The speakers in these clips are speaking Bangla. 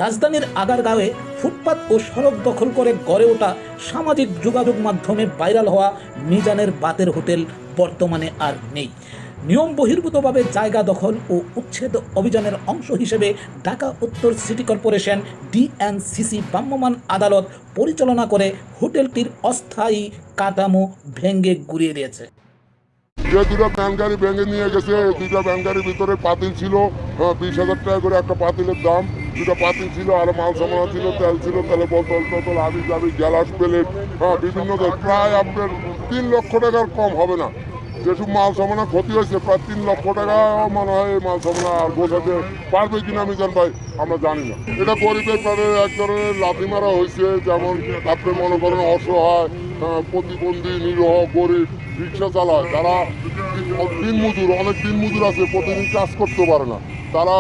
রাজধানীর আগারগাঁওয়ে ফুটপাত ও সড়ক দখল করে গড়ে ওঠা সামাজিক যোগাযোগ মাধ্যমে ভাইরাল হওয়া মিজানের বাতের হোটেল বর্তমানে আর নেই। নিয়ম বহির্ভূতভাবে জায়গা দখল ও উচ্ছেদ অভিযানের অংশ হিসেবে ঢাকা উত্তর সিটি কর্পোরেশন ডিএনসিসি ভ্রাম্যমাণ আদালত পরিচালনা করে হোটেলটির অস্থায়ী কাঠামো ভেঙে গুঁড়িয়ে দিয়েছে। যে দুটো ভ্যান গাড়ি ভেঙে নিয়ে গেছে, দুটো ভ্যান গাড়ির ভিতরে পাতিল ছিল, 20,000 টাকা করে একটা পাতিলের দাম। দুটো পাতিল ছিল, আর মাল সামানা ছিল, তেল ছিল, তেলে বোতল টোতল, আবি জাবি, গ্যালাস প্লেট, বিভিন্ন প্রায় আপনার 3 লক্ষ টাকার কম হবে না। যেসব মাল সামানা ক্ষতি হয়েছে প্রায় 3 লক্ষ টাকা মনে হয়। এই মাল সামানা আর বোঝাতে পারবে কিনা মিজান ভাই আমরা জানি না। এটা গরিবের প্রাণে এক ধরনের লাথি মারা হয়েছে। যেমন আপনি মনে করেন অসহায়, প্রতিবন্ধী, নিরহ, গরিব, রিক্সা চালায়, তারা দিনমজুর, অনেক দিনমজুর আছে, প্রতিদিন কাজ করতে পারে না। তারা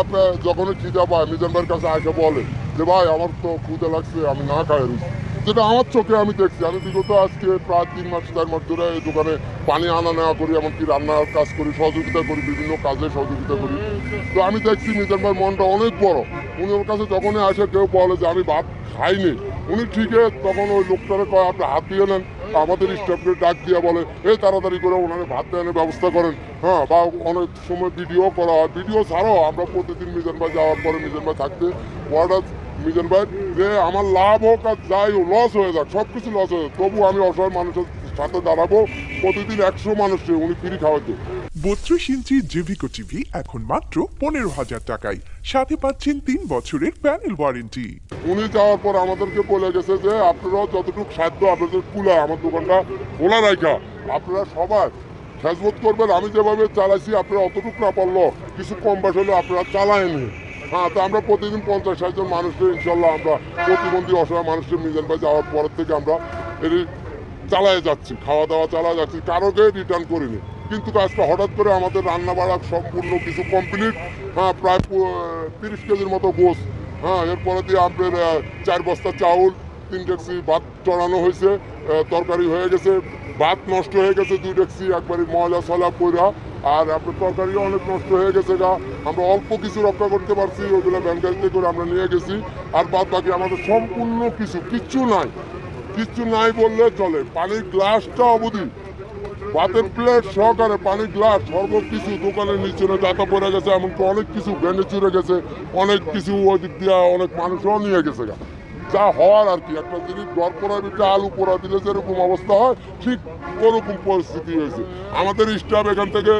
যখনই খিদা পায় মিজান ভাইয়ের কাছে আসে বলে যে ভাই আমার তো ক্ষুদা লাগছে, আমি না খাই রুচি। যেটা আমার চোখে আমি দেখছি। আমি বিগত আজকে প্রায় 3 মাস 4 মাস ধরে এই দোকানে পানি আনা নেওয়া করি, এমনকি রান্নার কাজ করি, সহযোগিতা করি, বিভিন্ন কাজে সহযোগিতা করি। তো আমি দেখছি মিজান ভাইয়ের মনটা অনেক বড়। উনি ওর কাছে যখনই আসে কেউ বলে যে আমি ভাত খাইনি, উনি ঠিকই তখন ওই লোকটারে কয় আপনি হাত দিয়ে নেন, আমাদের স্টাফকে ডাক দিয়ে বলে এই তাড়াতাড়ি করে ওনারে ভাত দেওয়ার ব্যবস্থা করেন। বা অনেক সময় ভিডিও করা হয়, ভিডিও ছাড়াও আমরা প্রতিদিন মিজান ভাই যাওয়ার পরে মিজান ভাই থাকতে অর্ডার মিজান ভাই যে আমার লাভ হোক আর যাই হোক, লস হয়ে যাক, সব কিছু লস হয়ে যাক, তবু আমি অসহায় মানুষের সাথে দাঁড়াবো। প্রতিদিন 100 মানুষকে উনি ফ্রি খাওয়াইতো। 32 ইঞ্চি জেভিকো টিভি এখন মাত্র 15,000 টাকায়, সাথে পাচ্ছেন 3 বছরের প্যানেল ওয়ারেন্টি। উনি যাওয়ার পর আমাদেরকে বলে গেছে যে আপনারাও যতটুকু সাধ্য আপনাদের কুলায় আমার দোকানটা খোলা রাখা, আপনারা সবাই খেজমত করবেন। আমি যেভাবে চালাইছি আপনারা অতটুকু না পারলো কিছু কম বেশ হলেও আপনারা চালায়নি। তো আমরা প্রতিদিন 50-60 জন মানুষকে ইনশাল্লাহ আমরা প্রতিবন্ধী অসহায় মানুষকে মিজান ভাই যাওয়ার পরের থেকে আমরা এটি চালায় যাচ্ছি, খাওয়া দাওয়া চালায় যাচ্ছি, কারোকে রিটার্ন করিনি। কিন্তু আজকে হঠাৎ করে আমাদের রান্না বাড়া সম্পূর্ণ কিছু কমপ্লিট, প্রায় 30 কেজির মতো গোস, এরপরে দিয়ে আপনার 4 বস্তা চাউল, 3 ডেকচি ভাত চড়ানো হয়েছে, তরকারি হয়ে গেছে, ভাত নষ্ট হয়ে গেছে 2 ডেকচি, একবারই ময়লা সলা পইরা, আর আপনার তরকারিও অনেক নষ্ট হয়ে গেছে গা। আমরা অল্প কিছু রক্ষা করতে পারছি, ওইগুলো ভ্যান গাড়িতে করে আমরা নিয়ে গেছি। আর বাদ বাকি আমাদের সম্পূর্ণ কিচ্ছু নাই, কিচ্ছু নাই বললে চলে। পানির গ্লাসটা অবধি, ভাতের প্লেট সহকারে পানির গ্লাস সর্বকিছু দোকানের নিচে জাতা পড়ে গেছে, এমনকি অনেক কিছু ভ্যানে চুরে গেছে, অনেক কিছু ওই দিক দিয়ে অনেক মানুষও নিয়ে গেছে গা। যা হওয়ার আর কি, একটা জিনিস দর পড়া দিতে আলু পোড়া দিলে যেরকম অবস্থা হয় ঠিক ওরকম পরিস্থিতি হয়েছে। আমাদের স্টাফ এখান থেকে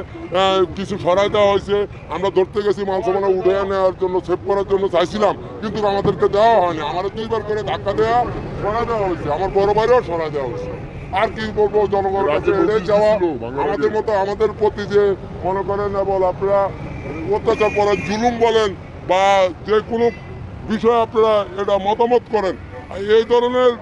কিছু সরাই দেওয়া হয়েছে। আমরা ধরতে গেছি মাল সামানা উঠে নেওয়ার জন্য, সেভ করার জন্য চাইছিলাম, কিন্তু আমাদেরকে দেওয়া হয়নি। আমাদের 2 বার করে ধাক্কা দেওয়া সরাই দেওয়া হয়েছে, আমার বড় বাইরেও সরাই দেওয়া হয়েছে। আর কি বলবো, জনগণের কাছে এড়িয়ে যাওয়া আমাদের মতো, আমাদের প্রতি যে মনে করেন বল আপনারা অত্যাচার করেন, জুলুম বলেন বা যে কোনো বিষয়ে আপনারা এটা মতামত করেন, এই ধরনের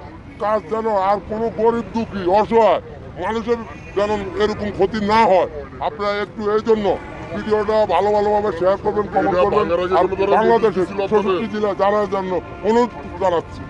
কাজ যেন আর কোনো গরিব দুঃখী অসহায় মানুষের যেন এরকম ক্ষতি না হয়, আপনারা একটু এই জন্য ভিডিওটা ভালোভাবে শেয়ার করবেন, কমেন্ট করবেন। আর বাংলাদেশের 64 জেলা যারা জন্য অনুরোধ জানাচ্ছি।